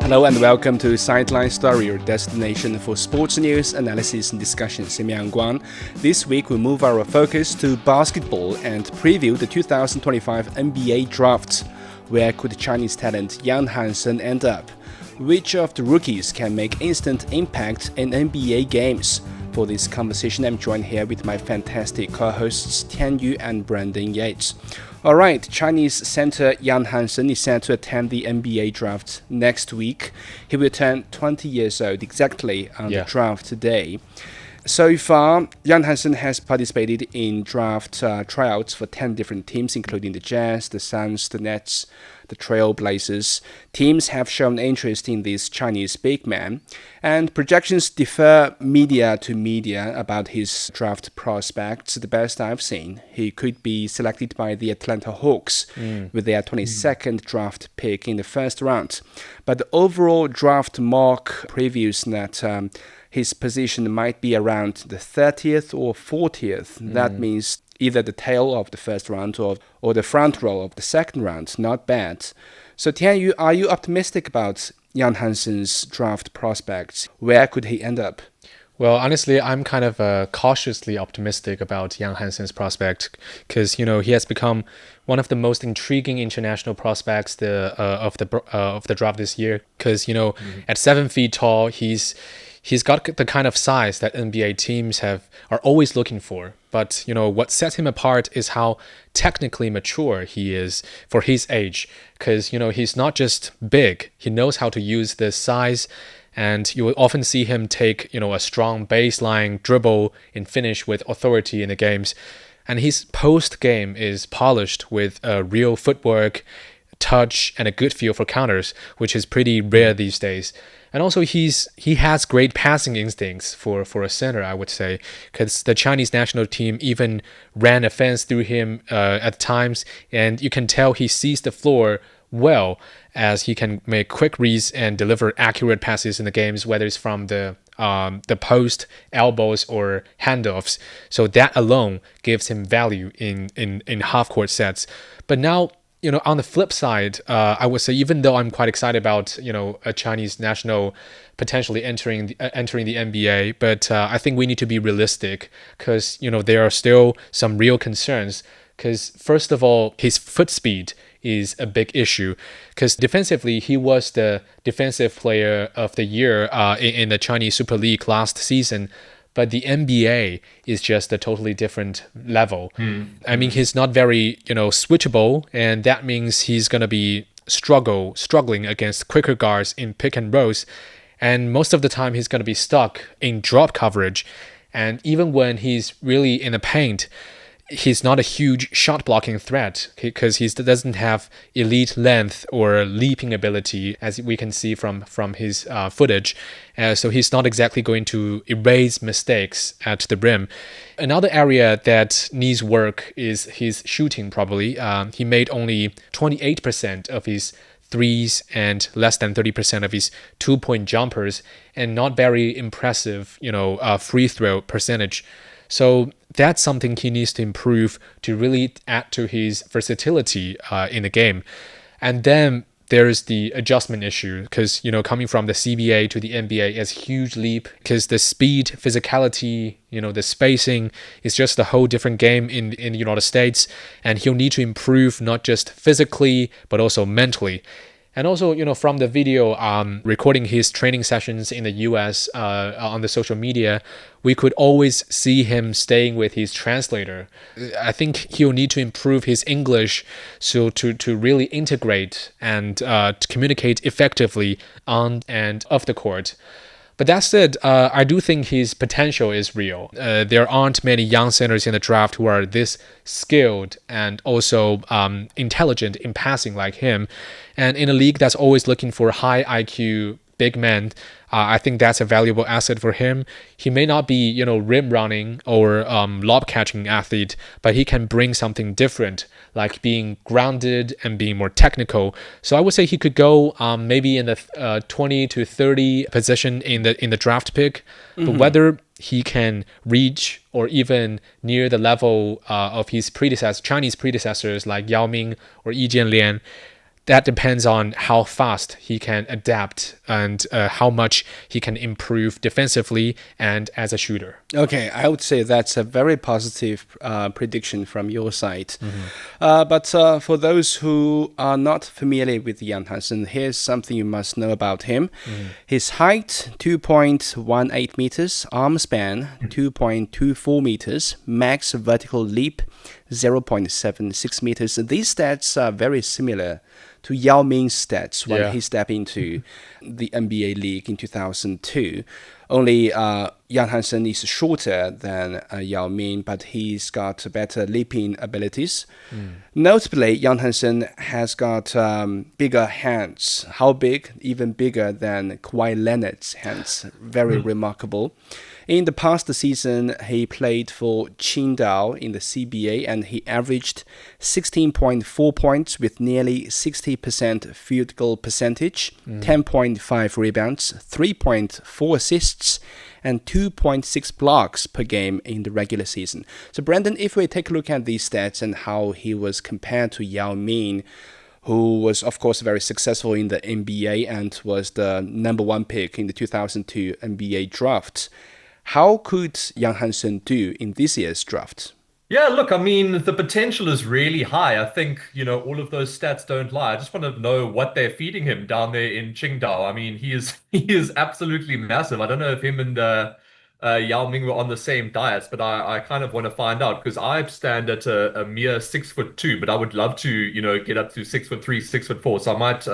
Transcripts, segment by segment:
Hello and welcome to Sideline Story, your destination for sports news, analysis and discussions. I'm Yang Guan. This week we move our focus to basketball and preview the 2025 NBA draft. Where could Chinese talent Yang Hansen end up? Which of the rookies can make instant impact in NBA games? For this conversation, I'm joined here with my fantastic co-hosts Tian Yu and Brandon Yates. Alright, Chinese center Yang Hansen is set to attend the NBA draft next week. He will turn 20 years old exactly on the draft day. So far, Yang Hansen has participated in draft tryouts for 10 different teams, including the Jazz, the Suns, the Nets, the Trail Blazers. Teams have shown interest in this Chinese big man, and projections differ media to media about his draft prospects. The best I've seen, he could be selected by the Atlanta Hawks with their 22nd draft pick in the first round. But the overall draft mock previews that his position might be around the 30th or 40th. That means either the tail of the first round or the front row of the second round. Not bad. So Tian, are you optimistic about Yang Hansen's draft prospects? Where could he end up? Well, honestly, I'm kind of cautiously optimistic about Yang Hansen's prospect because, he has become one of the most intriguing international prospects of the draft this year. Because, at 7 feet tall, he's got the kind of size that NBA teams are always looking for. But, what sets him apart is how technically mature he is for his age. Because, he's not just big. He knows how to use this size. And you will often see him take, a strong baseline dribble and finish with authority in the games. And his post-game is polished with real footwork, touch, and a good feel for counters, which is pretty rare these days. And also, he has great passing instincts for a center, I would say, because the Chinese national team even ran offense through him at times, and you can tell he sees the floor well, as he can make quick reads and deliver accurate passes in the games, whether it's from the post, elbows, or handoffs. So that alone gives him value in half-court sets. But now, on the flip side, I would say even though I'm quite excited about, a Chinese national potentially entering the NBA, but I think we need to be realistic because, there are still some real concerns. Because first of all, his foot speed is a big issue because defensively, he was the defensive player of the year in the Chinese Super League last season. But the NBA is just a totally different level. I mean, he's not very, switchable, and that means he's going to be struggling against quicker guards in pick and rolls. And most of the time, he's going to be stuck in drop coverage. And even when he's really in the paint, he's not a huge shot blocking threat because he doesn't have elite length or leaping ability, as we can see from his footage. So he's not exactly going to erase mistakes at the rim. Another area that needs work is his shooting, probably. He made only 28% of his threes and less than 30% of his two-point jumpers, and not very impressive, free throw percentage. So that's something he needs to improve to really add to his versatility in the game. And then there's the adjustment issue because, coming from the CBA to the NBA is a huge leap because the speed, physicality, the spacing is just a whole different game in the United States. And he'll need to improve not just physically, but also mentally. And also, from the video recording his training sessions in the US on the social media, we could always see him staying with his translator. I think he'll need to improve his English so to really integrate and to communicate effectively on and off the court. But that said, I do think his potential is real. There aren't many young centers in the draft who are this skilled and also intelligent in passing like him. And in a league that's always looking for high IQ big men, I think that's a valuable asset for him. He may not be, rim running or lob catching athlete, but he can bring something different, like being grounded and being more technical. So I would say he could go maybe in the 20 to 30 position in the draft pick. Mm-hmm. But whether he can reach or even near the level of his Chinese predecessors like Yao Ming or Yi Jianlian, that depends on how fast he can adapt and how much he can improve defensively and as a shooter. Okay, I would say that's a very positive prediction from your side. But for those who are not familiar with Yang Hansen, here's something you must know about him. His height, 2.18 meters, arm span, 2.24 meters, max vertical leap, 0.76 meters. These stats are very similar to Yao Ming's stats when he stepped into the NBA league in 2002. Only Yang Hansen is shorter than Yao Ming, but he's got better leaping abilities. Notably, Yang Hansen has got bigger hands. How big? Even bigger than Kawhi Leonard's hands. Very remarkable. In the past season, he played for Qingdao in the CBA, and he averaged 16.4 points with nearly 60% field goal percentage, 10.5 rebounds, 3.4 assists, and 2.6 blocks per game in the regular season. So, Brandon, if we take a look at these stats and how he was compared to Yao Ming, who was, of course, very successful in the NBA and was the #1 pick in the 2002 NBA draft, how could Yang Hansen do in this year's draft? Yeah, look, I mean, the potential is really high. I think, all of those stats don't lie. I just want to know what they're feeding him down there in Qingdao. I mean, he is he is absolutely massive. I don't know if him and Yao Ming were on the same diets, but I kind of want to find out because I stand at a mere 6'2", but I would love to, get up to 6'3", 6'4". So I might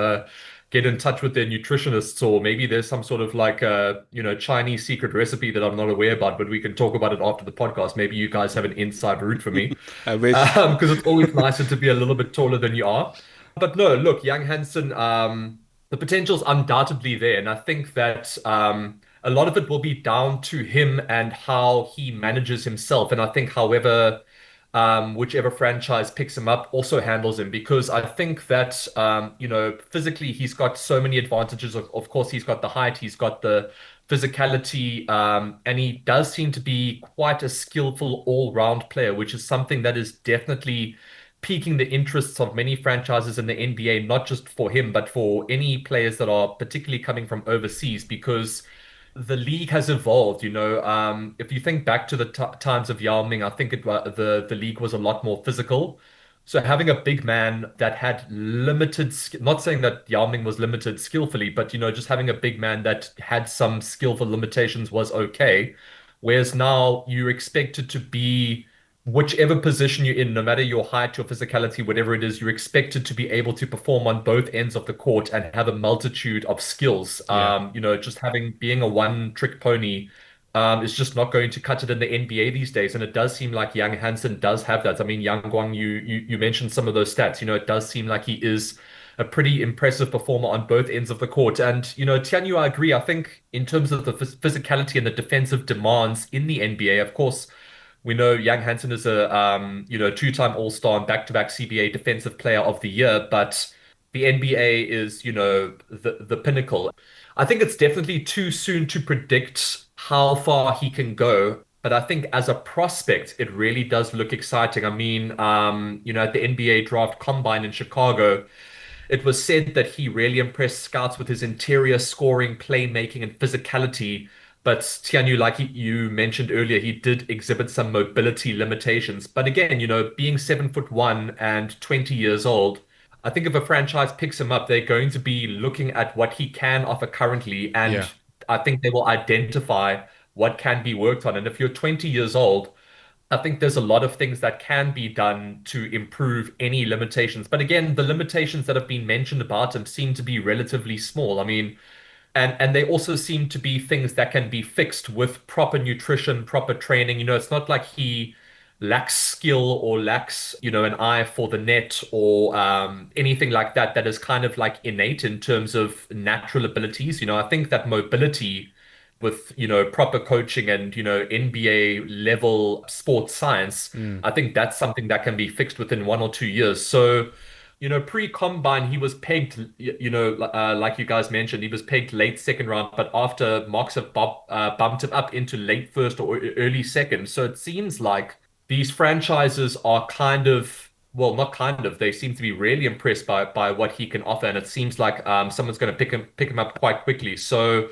get in touch with their nutritionists, or maybe there's some sort of like Chinese secret recipe that I'm not aware about, but we can talk about it after the podcast. Maybe you guys have an inside route for me. I wish. Because it's always nicer to be a little bit taller than you are. But no, look, Yang Hansen, the potential's undoubtedly there, and I think that a lot of it will be down to him and how he manages himself. And I think, however, whichever franchise picks him up also handles him, because I think that physically he's got so many advantages. Of course, he's got the height, he's got the physicality, and he does seem to be quite a skillful all-round player, which is something that is definitely piquing the interests of many franchises in the NBA, not just for him, but for any players that are particularly coming from overseas, because the league has evolved. If you think back to the times of Yao Ming, I think the league was a lot more physical. So having a big man that had limited, not saying that Yao Ming was limited skillfully, but just having a big man that had some skillful limitations was okay. Whereas now you're expected to be whichever position you're in, no matter your height, your physicality, whatever it is, you're expected to be able to perform on both ends of the court and have a multitude of skills. Just being a one-trick pony is just not going to cut it in the NBA these days. And it does seem like Yang Hansen does have that. I mean, Yang Guang, you mentioned some of those stats. It does seem like he is a pretty impressive performer on both ends of the court. And, Tianyu, I agree. I think in terms of the physicality and the defensive demands in the NBA, of course, we know Yang Hansen is a two-time All-Star and back-to-back CBA Defensive Player of the Year, but the NBA is, the pinnacle. I think it's definitely too soon to predict how far he can go, but I think as a prospect, it really does look exciting. I mean, at the NBA Draft Combine in Chicago, it was said that he really impressed scouts with his interior scoring, playmaking, and physicality. But Tianyu, like you mentioned earlier, he did exhibit some mobility limitations. But again, being 7'1" and 20 years old, I think if a franchise picks him up, they're going to be looking at what he can offer currently. And I think they will identify what can be worked on. And if you're 20 years old, I think there's a lot of things that can be done to improve any limitations. But again, the limitations that have been mentioned about him seem to be relatively small. I mean, and they also seem to be things that can be fixed with proper nutrition, proper training. It's not like he lacks skill or lacks, an eye for the net or anything like that, that is kind of like innate in terms of natural abilities. I think that mobility with, proper coaching and, NBA level sports science, I think that's something that can be fixed within 1 or 2 years. So Pre-combine, he was pegged, like you guys mentioned, he was pegged late second round, but after mocks have bumped him up into late first or early second. So it seems like these franchises are kind of, well, not kind of, they seem to be really impressed by what he can offer, and it seems like someone's going to pick him up quite quickly. So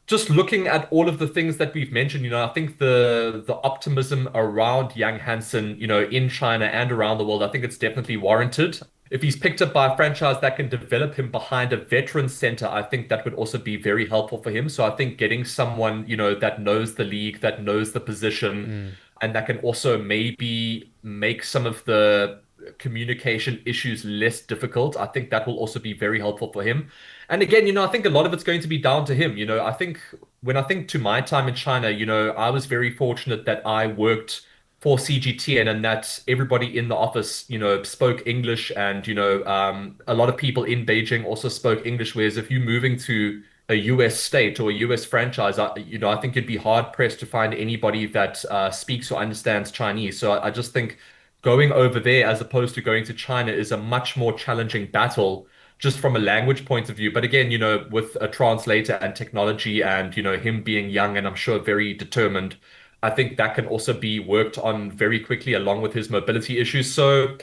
just looking at all of the things that we've mentioned, I think the optimism around Yang Hansen, in China and around the world, I think it's definitely warranted. If he's picked up by a franchise that can develop him behind a veteran center, I think that would also be very helpful for him. So I think getting someone, that knows the league, that knows the position, and that can also maybe make some of the communication issues less difficult, I think that will also be very helpful for him. And again, I think a lot of it's going to be down to him. I think when I think to my time in China, I was very fortunate that I worked for CGTN and that everybody in the office, spoke English, and, a lot of people in Beijing also spoke English. Whereas if you're moving to a US state or a US franchise, I think you'd be hard pressed to find anybody that speaks or understands Chinese. So I just think going over there as opposed to going to China is a much more challenging battle just from a language point of view. But again, with a translator and technology and, him being young and I'm sure very determined, I think that can also be worked on very quickly along with his mobility issues. So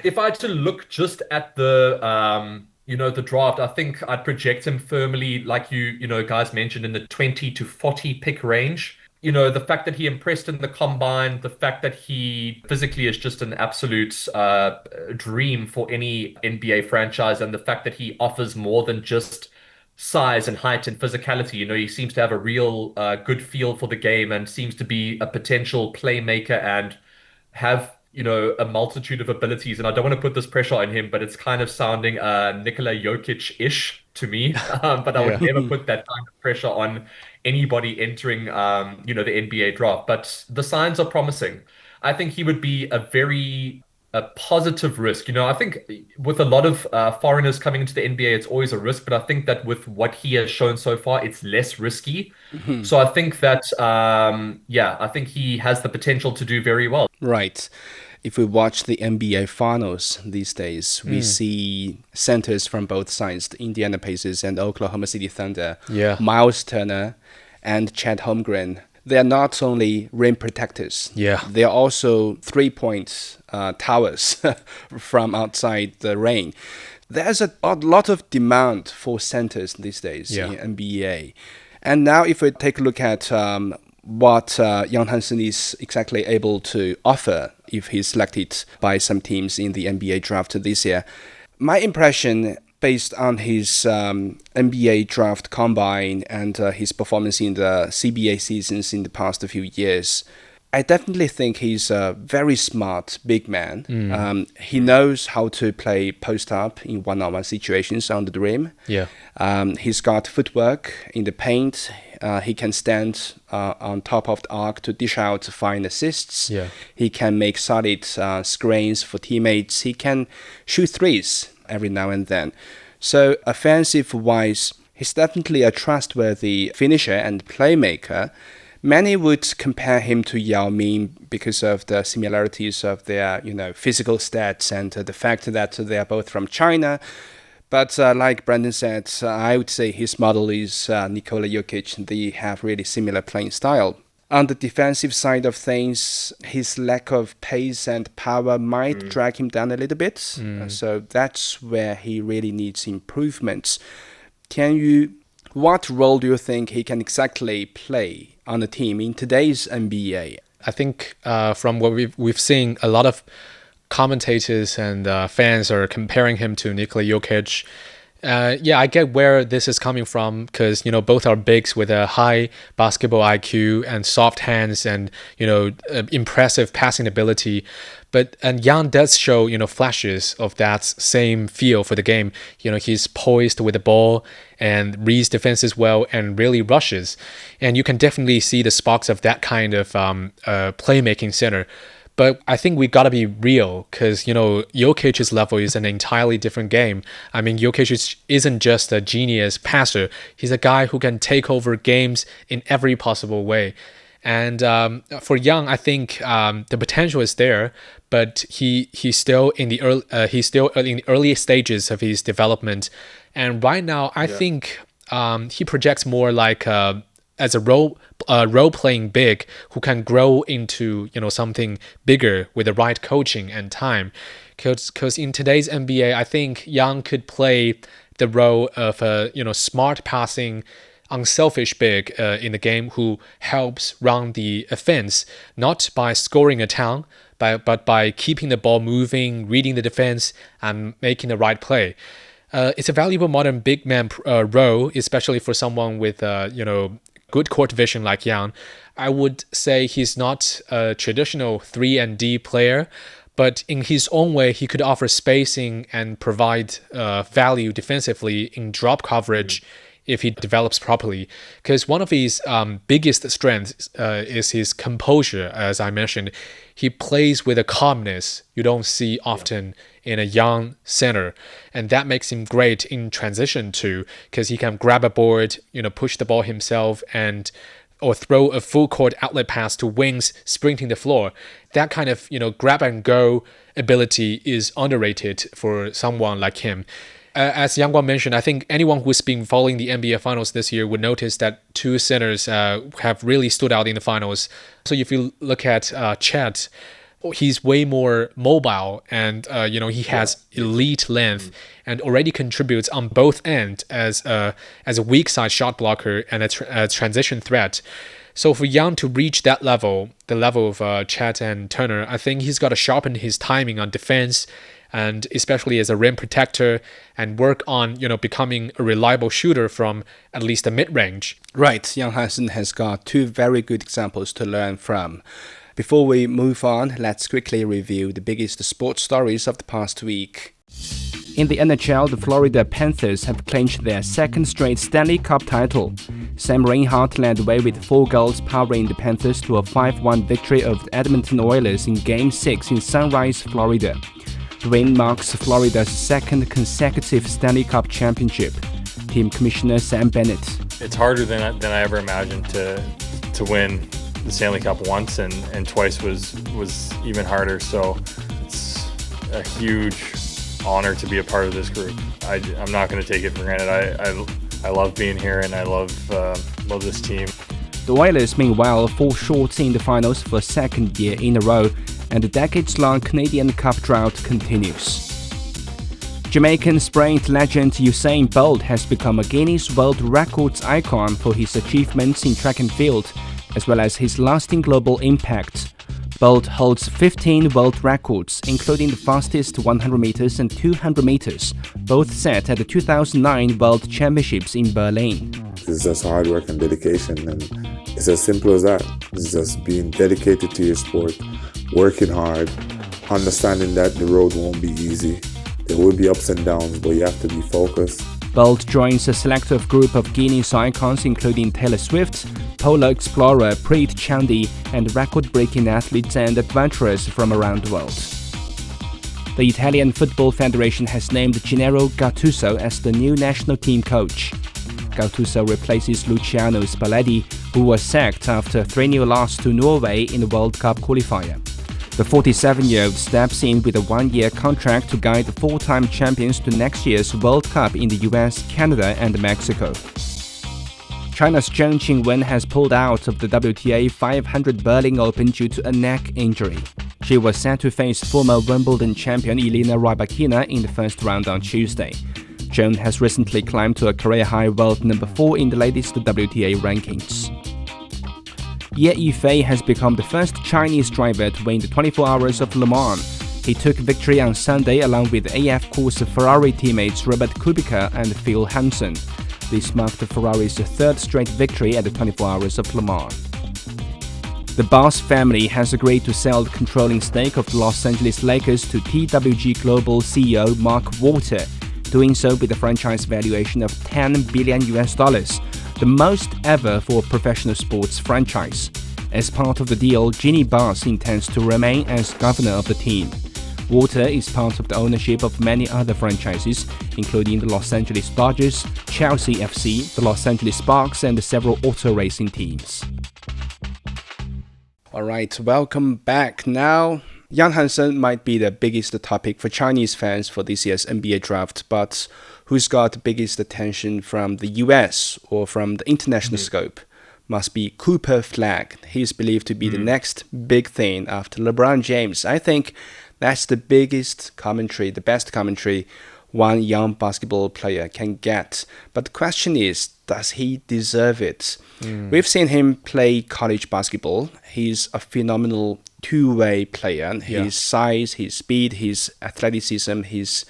if I had to look just at the draft, I think I'd project him firmly, like guys mentioned, in the 20 to 40 pick range. The fact that he impressed in the combine, the fact that he physically is just an absolute dream for any NBA franchise, and the fact that he offers more than just size and height and physicality. He seems to have a real good feel for the game and seems to be a potential playmaker and have, a multitude of abilities. And I don't want to put this pressure on him, but it's kind of sounding Nikola Jokic-ish to me. But I would Yeah. never put that kind of pressure on anybody entering, the NBA draft. But the signs are promising. I think he would be a positive risk. I think with a lot of foreigners coming into the NBA, it's always a risk. But I think that with what he has shown so far, it's less risky. So I think that, I think he has the potential to do very well. Right. If we watch the NBA finals these days, we see centers from both sides, the Indiana Pacers and Oklahoma City Thunder, Yeah. Miles Turner and Chet Holmgren. They are not only rim protectors, Yeah. they are also three-point towers from outside the ring. There's a lot of demand for centers these days Yeah. in NBA. And now if we take a look at what Yang Hansen is exactly able to offer if he's selected by some teams in the NBA draft this year. My impression, based on his NBA draft combine and his performance in the CBA seasons in the past few years, I definitely think he's a very smart big man. He knows how to play post-up in one-on-one situations on the rim. Yeah. He's got footwork in the paint. He can stand on top of the arc to dish out fine assists. Yeah. He can make solid screens for teammates. He can shoot threes every now and then. So offensive-wise, he's definitely a trustworthy finisher and playmaker. Many would compare him to Yao Ming because of the similarities of their, physical stats and the fact that they are both from China. But like Brandon said, I would say his model is Nikola Jokic. They have really similar playing style. On the defensive side of things, his lack of pace and power might drag him down a little bit. So that's where he really needs improvements. What role do you think he can exactly play on the team in today's NBA? I think from what we've seen, a lot of commentators and fans are comparing him to Nikola Jokic. I get where this is coming from because, both are bigs with a high basketball IQ and soft hands and, impressive passing ability. And Yang does show, flashes of that same feel for the game. He's poised with the ball and reads defenses well and really rushes. And you can definitely see the sparks of that kind of playmaking center. But I think we got to be real because, Jokic's level is an entirely different game. I mean, Jokic isn't just a genius passer. He's a guy who can take over games in every possible way. And for Yang, I think the potential is there, but he's still in the early stages of his development. And right now, I think he projects more like as a role playing big who can grow into something bigger with the right coaching and time. Because in today's NBA, I think Yang could play the role of a smart passing, unselfish big in the game who helps run the offense, not by scoring a ton, but by keeping the ball moving, reading the defense, and making the right play. It's a valuable modern big man role, especially for someone with good court vision like Yang. I would say he's not a traditional 3-and-D player, but in his own way, he could offer spacing and provide value defensively in drop coverage if he develops properly. Because one of his biggest strengths is his composure, as I mentioned. He plays with a calmness you don't see often in a young center, and that makes him great in transition too, because he can grab a board, push the ball himself, or throw a full court outlet pass to wings sprinting the floor. That kind of grab and go ability is underrated for someone like him. As Yang Guang mentioned, I think anyone who's been following the NBA Finals this year would notice that two centers have really stood out in the finals. So if you look at Chet, he's way more mobile, and he has elite length and already contributes on both ends as a weak side shot blocker and a transition threat. So for Yang to reach that level, the level of Chet and Turner, I think he's got to sharpen his timing on defense, and especially as a rim protector, and work on becoming a reliable shooter from at least the mid-range. Right, Yang Hansen has got two very good examples to learn from. Before we move on, let's quickly review the biggest sports stories of the past week. In the NHL, the Florida Panthers have clinched their second straight Stanley Cup title. Sam Reinhart led the way with 4 goals, powering the Panthers to a 5-1 victory over the Edmonton Oilers in Game 6 in Sunrise, Florida. The win marks Florida's second consecutive Stanley Cup championship. Team Commissioner Sam Bennett. It's harder than I ever imagined to win the Stanley Cup once, and twice was even harder. So it's a huge honor to be a part of this group. I'm not going to take it for granted. I love being here, and I love this team. The Oilers, meanwhile, fall short in the finals for a second year in a row, and the decades-long Canadian Cup drought continues. Jamaican sprint legend Usain Bolt has become a Guinness World Records icon for his achievements in track and field, as well as his lasting global impact. Bolt holds 15 world records, including the fastest 100 meters and 200 meters, both set at the 2009 World Championships in Berlin. It's just hard work and dedication, and it's as simple as that. It's just being dedicated to your sport, working hard, understanding that the road won't be easy. There will be ups and downs, but you have to be focused. Bolt joins a selective group of Guinness icons including Taylor Swift, polar explorer Preet Chandi, and record-breaking athletes and adventurers from around the world. The Italian Football Federation has named Gennaro Gattuso as the new national team coach. Gattuso replaces Luciano Spalletti, who was sacked after a 3-0 loss to Norway in the World Cup qualifier. The 47-year-old steps in with a 1-year contract to guide the 4-time champions to next year's World Cup in the US, Canada, and Mexico. China's Zheng Qingwen has pulled out of the WTA 500 Berlin Open due to a neck injury. She was set to face former Wimbledon champion Elena Rybakina in the first round on Tuesday. Zheng has recently climbed to a career-high world number 4 in the latest WTA rankings. Ye Yifei has become the first Chinese driver to win the 24 Hours of Le Mans. He took victory on Sunday along with AF Course Ferrari teammates Robert Kubica and Phil Hansen. This marked Ferrari's third straight victory at the 24 Hours of Le Mans. The Boss family has agreed to sell the controlling stake of the Los Angeles Lakers to TWG Global CEO Mark Walter, doing so with a franchise valuation of $10 billion, the most ever for a professional sports franchise. As part of the deal, Ginny Bass intends to remain as governor of the team. Walter is part of the ownership of many other franchises, including the Los Angeles Dodgers, Chelsea FC, the Los Angeles Sparks, and several auto racing teams. All right, welcome back. Now, Yang Hansen might be the biggest topic for Chinese fans for this year's NBA draft, but who's got the biggest attention from the US or from the international scope? Must be Cooper Flagg. He's believed to be the next big thing after LeBron James. I think that's the biggest commentary, the best commentary one young basketball player can get. But the question is, does he deserve it? We've seen him play college basketball. He's a phenomenal two-way player. His size, his speed, his athleticism, his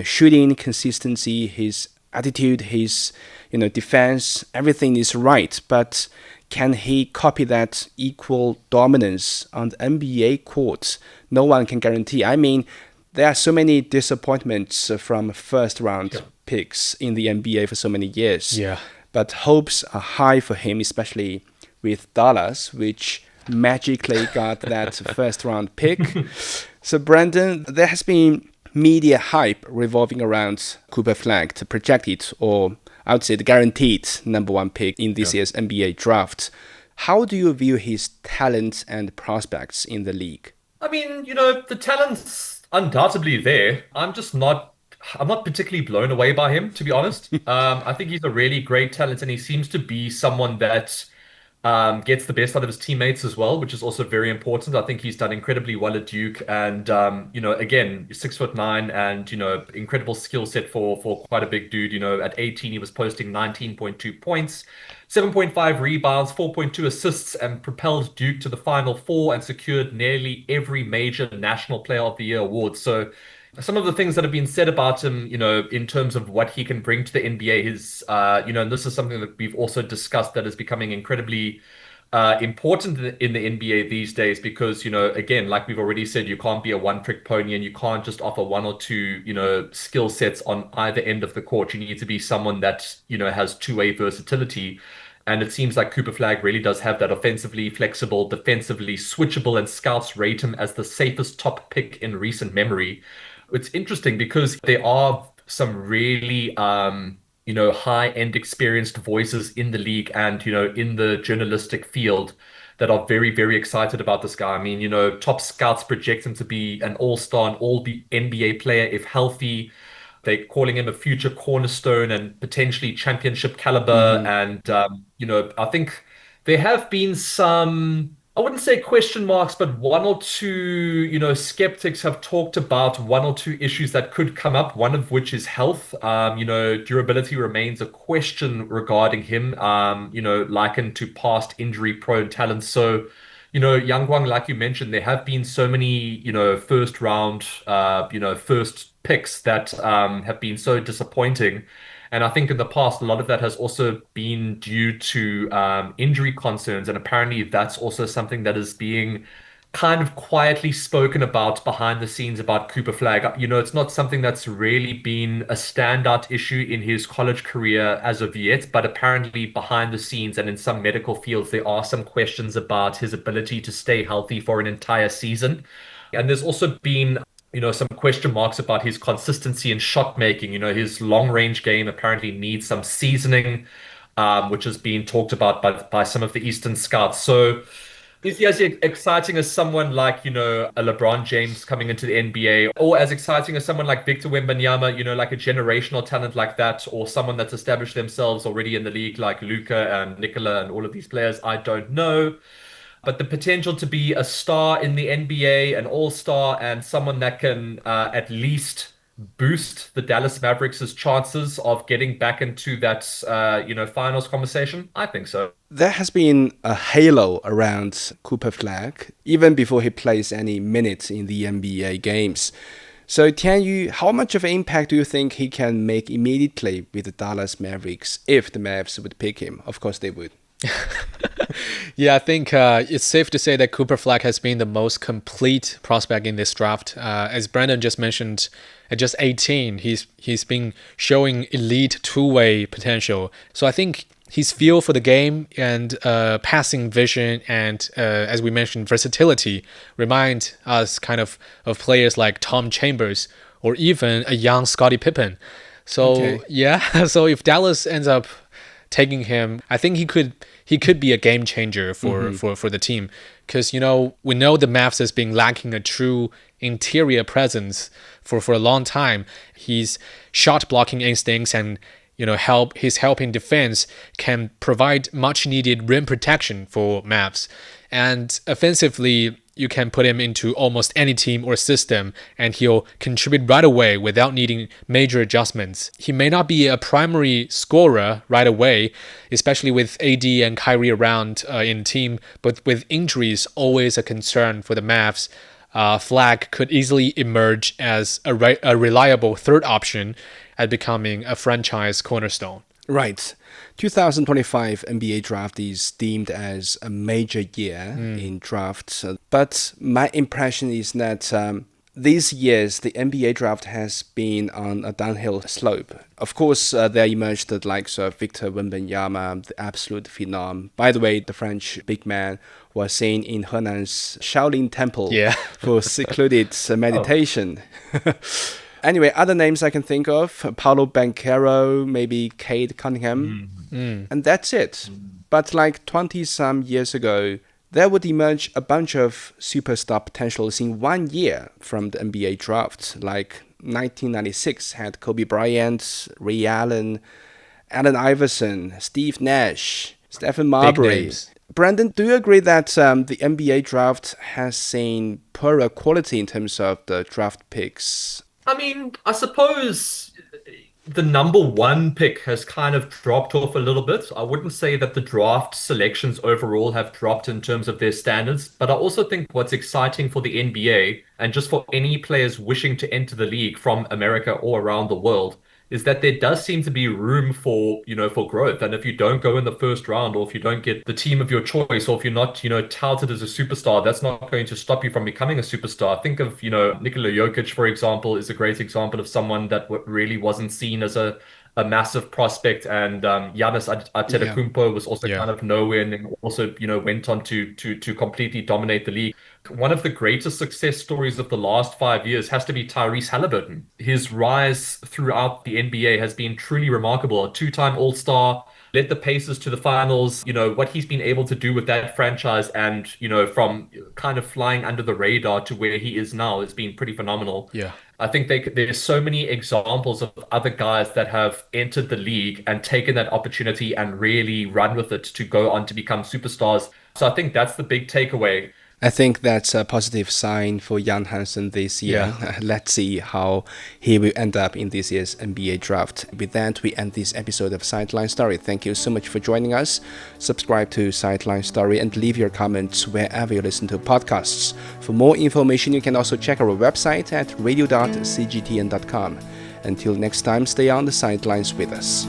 shooting consistency, his attitude, his defense, everything is right. But can he copy that equal dominance on the NBA court? No one can guarantee. I mean, there are so many disappointments from first-round picks in the NBA for so many years. Yeah. But hopes are high for him, especially with Dallas, which magically got that first-round pick. So, Brandon, there has been media hype revolving around Cooper Flagg to project it, or I would say the guaranteed number one pick in this year's NBA draft. How do you view his talent and prospects in the league? I mean, the talent's undoubtedly there. I'm not particularly blown away by him, to be honest. I think he's a really great talent, and he seems to be someone that gets the best out of his teammates as well, which is also very important. I think he's done incredibly well at Duke, and again, 6'9", and incredible skill set for quite a big dude. At 18, he was posting 19.2 points, 7.5 rebounds, 4.2 assists, and propelled Duke to the Final Four and secured nearly every major National Player of the Year award. So some of the things that have been said about him, in terms of what he can bring to the NBA, and this is something that we've also discussed that is becoming incredibly important in the NBA these days because, again, like we've already said, you can't be a one-trick pony and you can't just offer one or two, skill sets on either end of the court. You need to be someone that, has two-way versatility. And it seems like Cooper Flagg really does have that: offensively flexible, defensively switchable, and scouts rate him as the safest top pick in recent memory. It's interesting because there are some really, high-end experienced voices in the league and, in the journalistic field that are very, very excited about this guy. I mean, top scouts project him to be an all-star and all-NBA player if healthy. They're calling him a future cornerstone and potentially championship caliber. And, I think there have been some, I wouldn't say question marks, but one or two, skeptics have talked about one or two issues that could come up, one of which is health. Durability remains a question regarding him, likened to past injury-prone talents. So, Yang Guang, like you mentioned, there have been so many, first round, first picks that have been so disappointing. And I think in the past, a lot of that has also been due to injury concerns. And apparently that's also something that is being kind of quietly spoken about behind the scenes about Cooper Flagg. It's not something that's really been a standout issue in his college career as of yet, but apparently behind the scenes and in some medical fields, there are some questions about his ability to stay healthy for an entire season. And there's also been some question marks about his consistency in shot making. His long range game apparently needs some seasoning, which has been talked about by some of the Eastern scouts. So is he as exciting as someone like, a LeBron James coming into the NBA, or as exciting as someone like Victor Wembanyama, like a generational talent like that, or someone that's established themselves already in the league like Luka and Nikola and all of these players? I don't know. But the potential to be a star in the NBA, an all-star, and someone that can at least boost the Dallas Mavericks' chances of getting back into that, finals conversation, I think so. There has been a halo around Cooper Flagg even before he plays any minutes in the NBA games. So, Tianyu, how much of an impact do you think he can make immediately with the Dallas Mavericks if the Mavs would pick him? Of course they would. Yeah, I think it's safe to say that Cooper Flagg has been the most complete prospect in this draft. As Brandon just mentioned, at just 18, he's been showing elite two-way potential. So I think his feel for the game and passing vision and, as we mentioned, versatility remind us kind of players like Tom Chambers or even a young Scottie Pippen. So, so if Dallas ends up taking him, I think he could be a game changer for the team, because, we know the Mavs has been lacking a true interior presence for a long time. His shot blocking instincts and his helping defense can provide much needed rim protection for Mavs. And offensively, you can put him into almost any team or system, and he'll contribute right away without needing major adjustments. He may not be a primary scorer right away, especially with AD and Kyrie around in the team, but with injuries always a concern for the Mavs, Flagg could easily emerge as a reliable third option at becoming a franchise cornerstone. Right. 2025 NBA draft is deemed as a major year in drafts. But my impression is that these years, the NBA draft has been on a downhill slope. Of course, there emerged the likes of Victor Wembanyama, the absolute phenom. By the way, the French big man was seen in Henan's Shaolin Temple for secluded meditation. Anyway, other names I can think of, Paolo Banchero, maybe Cade Cunningham, and that's it. But like 20-some years ago, there would emerge a bunch of superstar potentials in 1 year from the NBA draft. Like 1996 had Kobe Bryant, Ray Allen, Allen Iverson, Steve Nash, Stephen Marbury. Brandon, do you agree that the NBA draft has seen poorer quality in terms of the draft picks? I mean, I suppose the number one pick has kind of dropped off a little bit. I wouldn't say that the draft selections overall have dropped in terms of their standards, but I also think what's exciting for the NBA and just for any players wishing to enter the league from America or around the world is that there does seem to be room for, for growth. And if you don't go in the first round, or if you don't get the team of your choice, or if you're not, touted as a superstar, that's not going to stop you from becoming a superstar. Think of, Nikola Jokic, for example, is a great example of someone that really wasn't seen as a massive prospect, and Giannis Antetokounmpo was also kind of nowhere, and then also went on to completely dominate the league. One of the greatest success stories of the last 5 years has to be Tyrese Halliburton. His rise throughout the NBA has been truly remarkable. A two-time All-Star, led the Pacers to the finals. What he's been able to do with that franchise, and from kind of flying under the radar to where he is now, has been pretty phenomenal. Yeah. I think there's so many examples of other guys that have entered the league and taken that opportunity and really run with it to go on to become superstars. So I think that's the big takeaway. I think that's a positive sign for Yang Hansen this year. Let's see how he will end up in this year's NBA draft. With that, we end this episode of Sideline Story. Thank you so much for joining us. Subscribe to Sideline Story and leave your comments wherever you listen to podcasts. For more information, you can also check our website at radio.cgtn.com. Until next time, stay on the sidelines with us.